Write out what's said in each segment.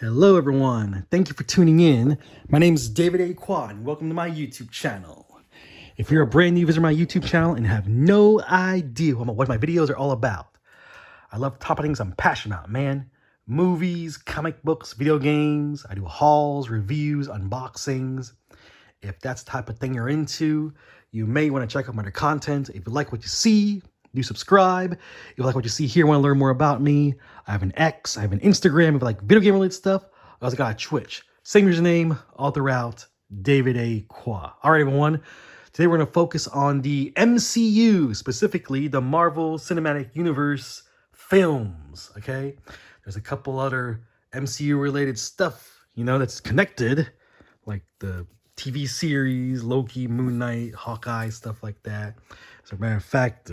Hello, everyone. Thank you for tuning in. My name is David A. Quad, and welcome to my YouTube channel. If you're a brand new visitor to my YouTube channel and have no idea what my videos are all about, I love topics I'm passionate about, man. Movies, comic books, video games. I do hauls, reviews, unboxings. If that's the type of thing you're into, you may want to check out my other content. If you like what you see, do subscribe. If you like what you see here, want to learn more about me, I have an X, I have an Instagram. If you like video game related stuff, I also got a Twitch. Same username all throughout, David A. Qua. All right, everyone. Today we're going to focus on the MCU, specifically the Marvel Cinematic Universe films, okay? There's a couple other MCU related stuff, that's connected, like the TV series, Loki, Moon Knight, Hawkeye, stuff like that. As a matter of fact,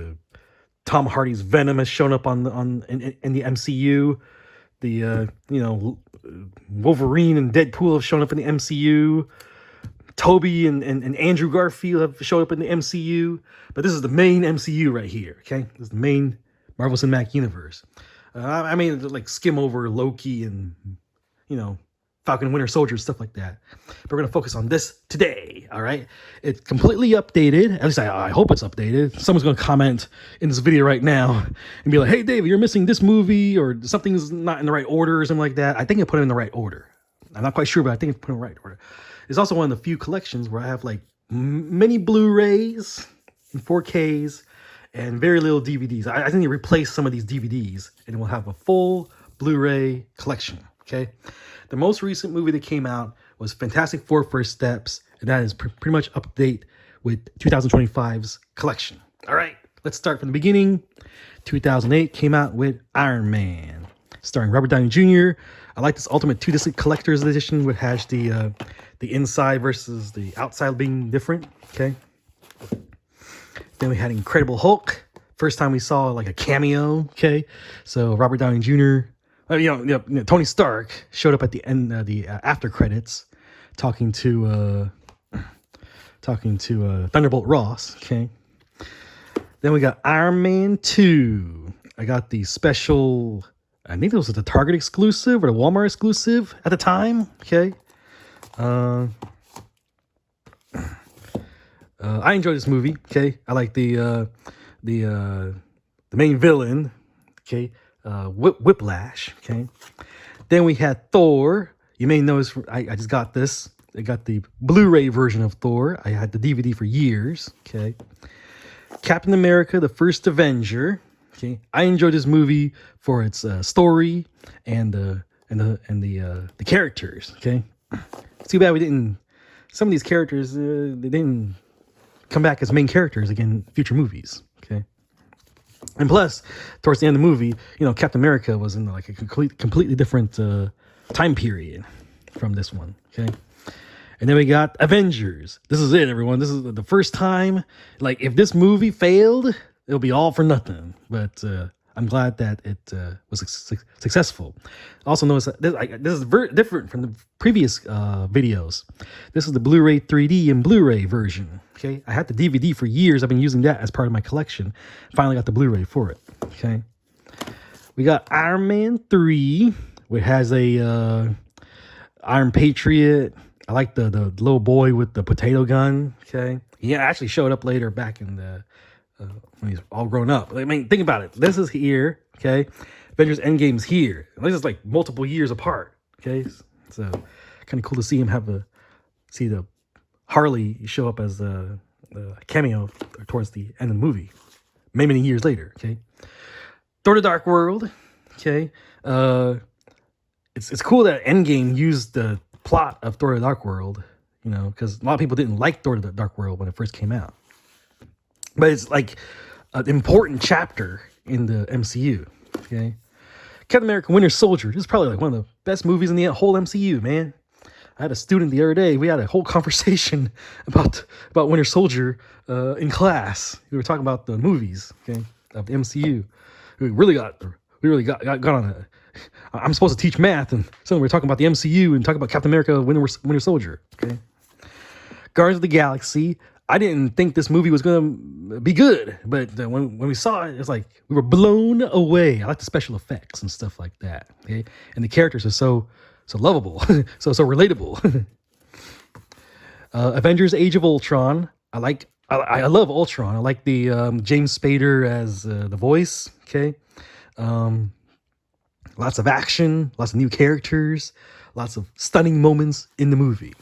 Tom Hardy's Venom has shown up in the MCU. The Wolverine and Deadpool have shown up in the MCU. Toby and Andrew Garfield have shown up in the MCU. But this is the main MCU right here, okay? This is the main Marvel Cinematic Universe. I mean, like skim over Loki and, Falcon and Winter Soldier, stuff like that. But we're going to focus on this today, all right? It's completely updated. At least I hope it's updated. Someone's going to comment in this video right now and be like, hey, David, you're missing this movie, or something's not in the right order or something like that. I think I put it in the right order. I'm not quite sure, but I think it's put in the right order. It's also one of the few collections where I have like many Blu-rays and 4Ks and very little DVDs. I think they replace some of these DVDs and we'll have a full Blu-ray collection, okay? The most recent movie that came out was Fantastic Four First Steps, and that is pretty much up to date with 2025's collection. All right, let's start from the beginning. 2008 came out with Iron Man, starring Robert Downey Jr. I like this Ultimate 2-disc Collector's Edition, which has the inside versus the outside being different, okay? Then we had Incredible Hulk. First time we saw like a cameo, okay? So Robert Downey Jr., Tony Stark showed up at the end, the after credits, talking to Thunderbolt Ross. Okay. Then we got Iron Man 2. I got the special. I think this was the Target exclusive or the Walmart exclusive at the time. Okay. I enjoyed this movie. Okay. I like the main villain. Okay. Whiplash, okay? Then we had Thor. You may notice I just got this. I got the Blu-ray version of Thor. I had the DVD for years, okay? Captain America, the First Avenger, okay? I enjoyed this movie for its story and the characters, okay? It's too bad we didn't. Some of these characters they didn't come back as main characters again in future movies, okay? And plus, towards the end of the movie, Captain America was in like a completely different time period from this one, okay? And then we got Avengers. This is it, everyone. This is the first time. Like, if this movie failed, it'll be all for nothing. But I'm glad that it was successful. Also notice that this is very different from the previous videos. This is the Blu-ray 3D and Blu-ray version. Okay, I had the DVD for years. I've been using that as part of my collection. Finally got the Blu-ray for it. Okay, we got Iron Man 3, which has a Iron Patriot. I like the little boy with the potato gun. Okay, he actually showed up later back in the when he's all grown up. I mean, think about it. This is here. Okay, Avengers Endgame's here. This is like multiple years apart. Okay, so kind of cool to see him see the Harley show up as a cameo towards the end of the movie, many years later. Okay, Thor: The Dark World. Okay, it's cool that Endgame used the plot of Thor: The Dark World, because a lot of people didn't like Thor: The Dark World when it first came out, but it's like an important chapter in the MCU. Okay, Captain America: Winter Soldier. This is probably like one of the best movies in the whole MCU, man. I had a student the other day. We had a whole conversation about Winter Soldier in class. We were talking about the movies, okay, of the MCU. We really got on it. I'm supposed to teach math, and so we're talking about the MCU and talking about Captain America: Winter Soldier. Okay, Guardians of the Galaxy. I didn't think this movie was going to be good, but when we saw it, it's like we were blown away. I like the special effects and stuff like that. Okay, and the characters are so so lovable, so relatable. Avengers: Age of Ultron. I love Ultron. I like the James Spader as the voice. Okay, lots of action, lots of new characters, lots of stunning moments in the movie.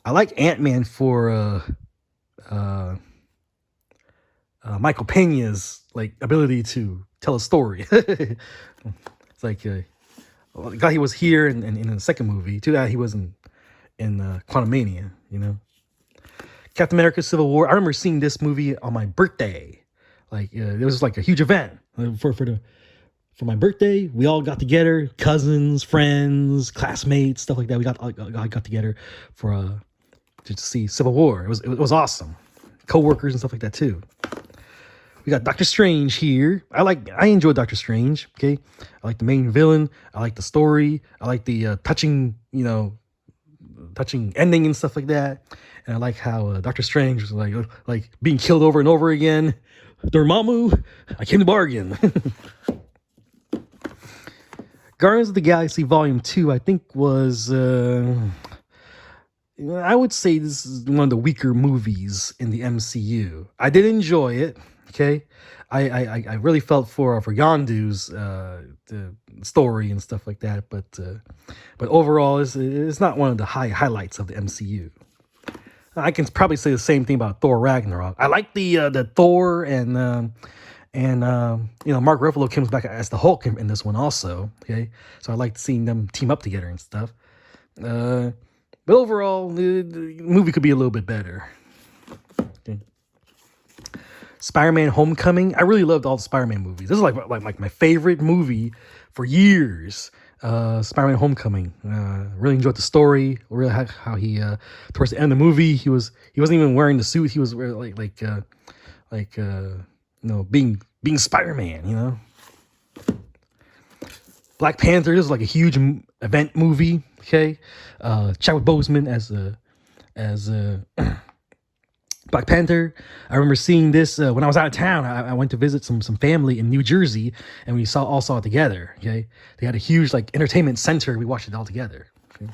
I like Ant-Man for Michael Pena's like ability to tell a story. It's like glad he was here in the second movie. Too bad he wasn't in Quantumania. You know, Captain America: Civil War. I remember seeing this movie on my birthday. Like it was like a huge event for my birthday. We all got together, cousins, friends, classmates, stuff like that. We got together for to see Civil War. It was awesome. Co-workers and stuff like that too. We got Doctor Strange here. I enjoy Doctor Strange. Okay, I like the main villain. I like the story. I like the touching ending and stuff like that. And I like how Doctor Strange was like being killed over and over again. Dormammu, I came to bargain. Guardians of the Galaxy Volume 2, I think was I would say this is one of the weaker movies in the MCU. I did enjoy it. Okay, I really felt for Yondu's the story and stuff like that, but overall, it's not one of the highlights of the MCU. I can probably say the same thing about Thor Ragnarok. I like the Thor and Mark Ruffalo comes back as the Hulk in this one also. Okay, so I like seeing them team up together and stuff. But overall, the movie could be a little bit better. Okay. Spider-Man: Homecoming. I really loved all the Spider-Man movies. This is like my favorite movie for years. Spider-Man: Homecoming. Really enjoyed the story. Really how he towards the end of the movie he wasn't even wearing the suit. He was wearing being Spider-Man. You know. Black Panther. This is like a huge event movie. Okay. Chadwick Boseman as Black Panther. I remember seeing this when I was out of town. I went to visit some family in New Jersey, and we all saw it together. Okay, they had a huge like entertainment center. We watched it all together. Okay?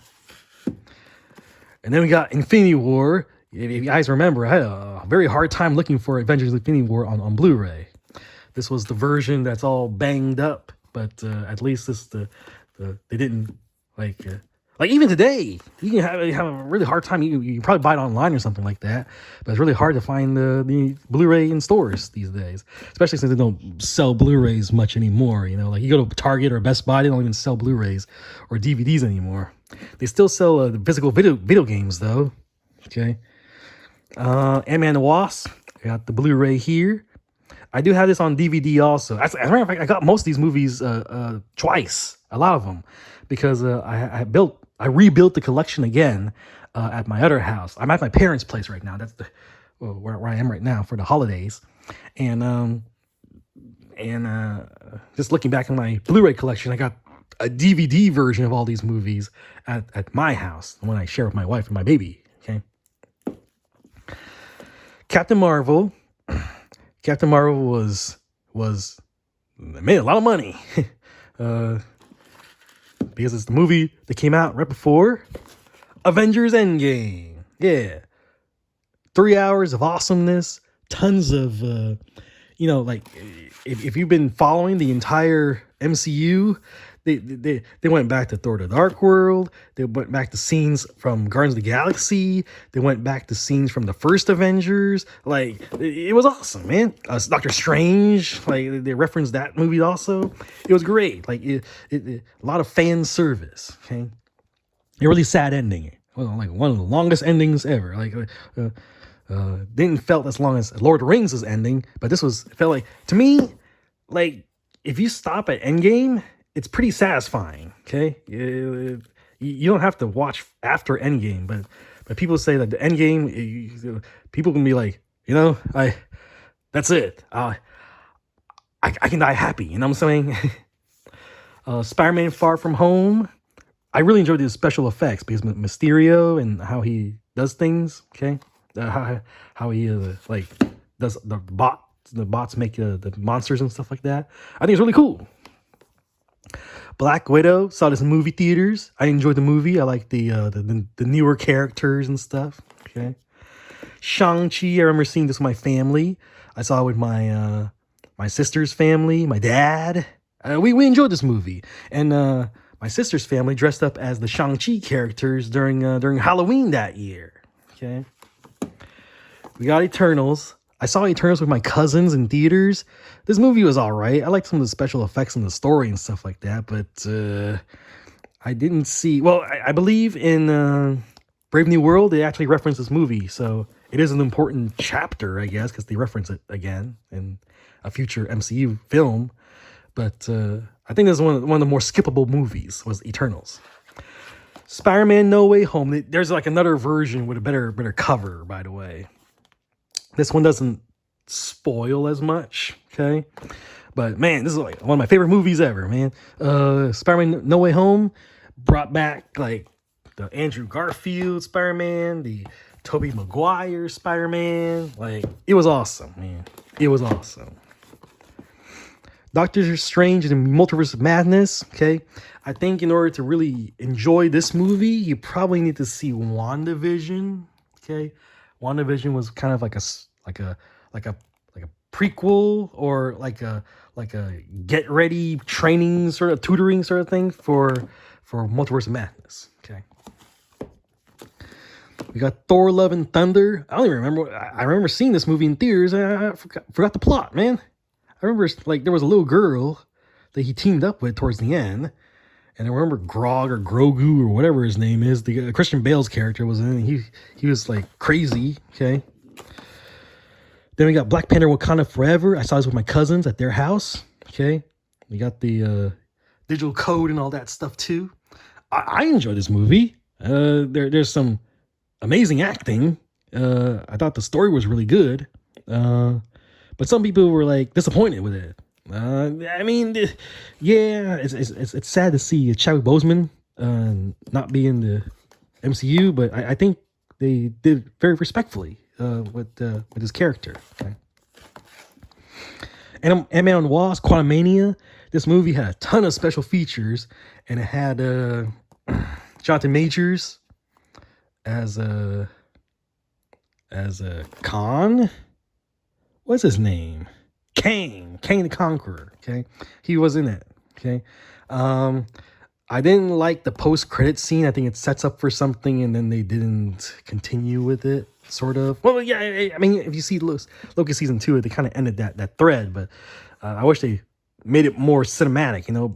And then we got Infinity War. If you guys remember, I had a very hard time looking for Avengers: Infinity War on Blu-ray. This was the version that's all banged up, but at least they didn't like even today, you can have a really hard time. You can probably buy it online or something like that, but it's really hard to find the Blu-ray in stores these days, especially since they don't sell Blu-rays much anymore. You know, like you go to Target or Best Buy, they don't even sell Blu-rays or DVDs anymore. They still sell the physical video games though. Okay, Ant-Man and the Wasp. I got the Blu-ray here. I do have this on DVD also. As a matter of fact, I got most of these movies twice, a lot of them, because I rebuilt the collection again at my other house. I'm at my parents' place right now. That's where I am right now for the holidays, and just looking back in my Blu-ray collection, I got a DVD version of all these movies at my house, the one I share with my wife and my baby. Okay, Captain Marvel. Captain Marvel was made a lot of money. Because it's the movie that came out right before Avengers Endgame. Yeah. 3 hours of awesomeness. Tons of, like, if you've been following the entire MCU, they went back to Thor: The Dark World. They went back to scenes from Guardians of the Galaxy. They went back to scenes from the first Avengers. Like, it was awesome, man. Doctor Strange, like, they referenced that movie also. It was great. Like, a lot of fan service, okay? A really sad ending. Well, like, one of the longest endings ever. Like, didn't felt as long as Lord of the Rings' ending, but this felt like, to me, like, if you stop at Endgame, it's pretty satisfying. Okay, you don't have to watch after Endgame, but people say that the Endgame, people can be like, that's it. I can die happy. You know what I'm saying? Spider-Man: Far From Home. I really enjoyed the special effects because Mysterio and how he does things. Okay, how he does the bots make the monsters and stuff like that. I think it's really cool. Black Widow, saw this in movie theaters. I enjoyed the movie. I like the newer characters and stuff. Okay. Shang-Chi, I remember seeing this with my family. I saw it with my sister's family, my dad. We enjoyed this movie. And my sister's family dressed up as the Shang-Chi characters during Halloween that year. Okay. We got Eternals. I saw Eternals with my cousins in theaters. This movie was all right. I liked some of the special effects and the story and stuff like that, but I didn't see... Well, I believe in Brave New World, they actually reference this movie, so it is an important chapter, I guess, because they reference it again in a future MCU film. But I think that's one of the more skippable movies, was Eternals. Spider-Man No Way Home. There's like another version with a better cover, by the way. This one doesn't spoil as much, okay? But man, this is like one of my favorite movies ever, man. Spider-Man No Way Home brought back like the Andrew Garfield Spider-Man, the Tobey Maguire Spider-Man. Like, it was awesome, man. It was awesome. Doctor Strange and the Multiverse of Madness, okay? I think in order to really enjoy this movie, you probably need to see WandaVision, okay? WandaVision was kind of like a prequel, or like a get ready training sort of tutoring sort of thing for Multiverse of Madness. Okay. We got Thor: Love and Thunder. I don't even remember. I remember seeing this movie in theaters. I forgot the plot, man. I remember like there was a little girl that he teamed up with towards the end. And I remember Grog or Grogu or whatever his name is. The Christian Bale's character was in it. He was like crazy. Okay. Then we got Black Panther: Wakanda Forever. I saw this with my cousins at their house. Okay. We got the digital code and all that stuff too. I enjoyed this movie. There's some amazing acting. I thought the story was really good. But some people were like disappointed with it. I mean, yeah, it's sad to see Chadwick Boseman not be in the MCU, but I think they did very respectfully with his character. Okay. And Ant-Man and the Wasp: Quantumania. This movie had a ton of special features, and it had Jonathan Majors as a Khan. What's his name? Kang the Conqueror. Okay, he was in it. Okay, I didn't like the post-credit scene. I think it sets up for something, and then they didn't continue with it. Sort of. Well, yeah. I mean, if you see Loki season 2, they kind of ended that thread, but I wish they made it more cinematic. You know,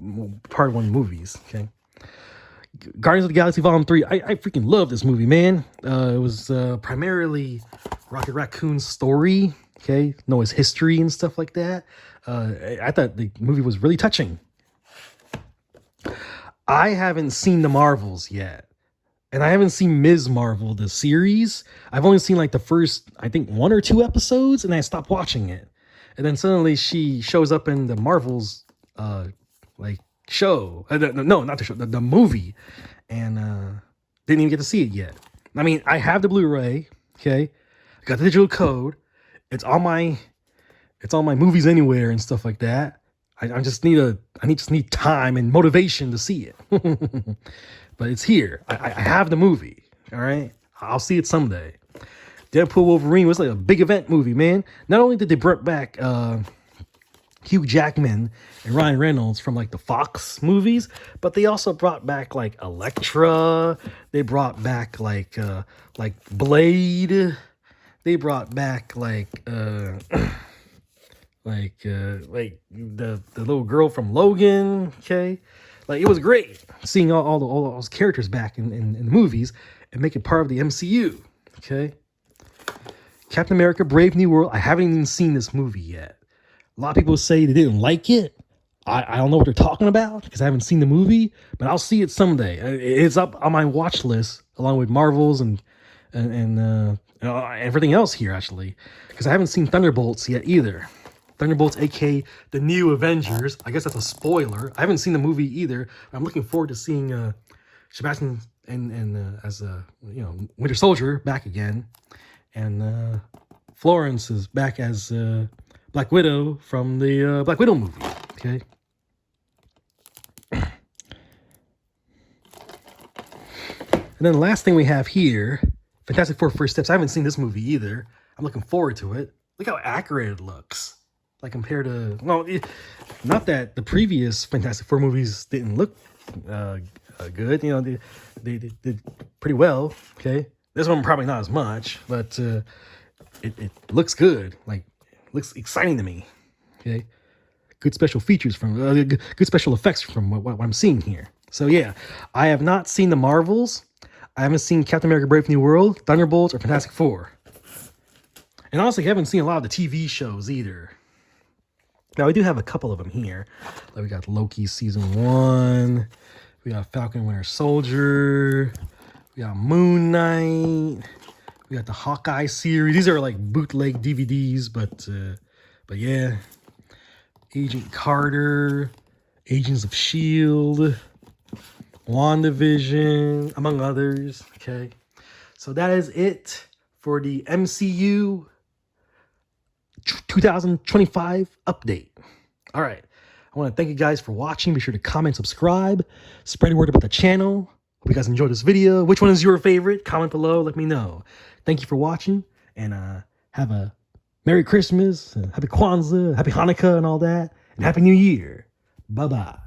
part of one of the movies. Okay. Guardians of the Galaxy Volume 3. I freaking love this movie, man. It was primarily Rocket Raccoon's story. Okay, know his history and stuff like that. I thought the movie was really touching. I haven't seen the Marvels yet. And I haven't seen Ms. Marvel, the series. I've only seen like the first, I think, 1 or 2 episodes, and I stopped watching it. And then suddenly she shows up in the Marvels like show. No, not the show, the movie. And didn't even get to see it yet. I mean, I have the Blu-ray, okay? I got the digital code. It's on my Movies Anywhere and stuff like that. I just need time and motivation to see it. But it's here. I have the movie. All right. I'll see it someday. Deadpool Wolverine was like a big event movie, man. Not only did they bring back Hugh Jackman and Ryan Reynolds from like the Fox movies, but they also brought back like Elektra. They brought back like Blade. They brought back like the little girl from Logan. Okay, like it was great seeing all those characters back in the movies and make it part of the MCU. Okay, Captain America: Brave New World. I haven't even seen this movie yet. A lot of people say they didn't like it. I don't know what they're talking about because I haven't seen the movie, but I'll see it someday. It's up on my watch list along with Marvels and everything else here, actually, because I haven't seen Thunderbolts yet either. Thunderbolts, aka the New Avengers. I guess that's a spoiler. I haven't seen the movie either. I'm looking forward to seeing Sebastian and as Winter Soldier back again, and Florence is back as Black Widow from the Black Widow movie. Okay. And then the last thing we have here, Fantastic Four First Steps. I haven't seen this movie either. I'm looking forward to it. Look how accurate it looks. Like compared to, well, not that the previous Fantastic Four movies didn't look good. You know, they did pretty well. Okay, this one probably not as much, but it looks good. Like, looks exciting to me. Okay, good special features from good special effects from what I'm seeing here. So yeah, I have not seen the Marvels. I haven't seen Captain America: Brave New World, Thunderbolts, or Fantastic Four. And honestly, I haven't seen a lot of the TV shows either. Now, we do have a couple of them here. Like we got Loki Season 1. We got Falcon Winter Soldier. We got Moon Knight. We got the Hawkeye series. These are like bootleg DVDs, but yeah. Agent Carter. Agents of S.H.I.E.L.D. WandaVision, among others. Okay. So that is it for the MCU 2025 update. All right. I want to thank you guys for watching. Be sure to comment, subscribe, spread the word about the channel. Hope you guys enjoyed this video. Which one is your favorite? Comment below. Let me know. Thank you for watching, and have a Merry Christmas, Happy Kwanzaa, Happy Hanukkah, and all that, and Happy New Year. Bye-bye.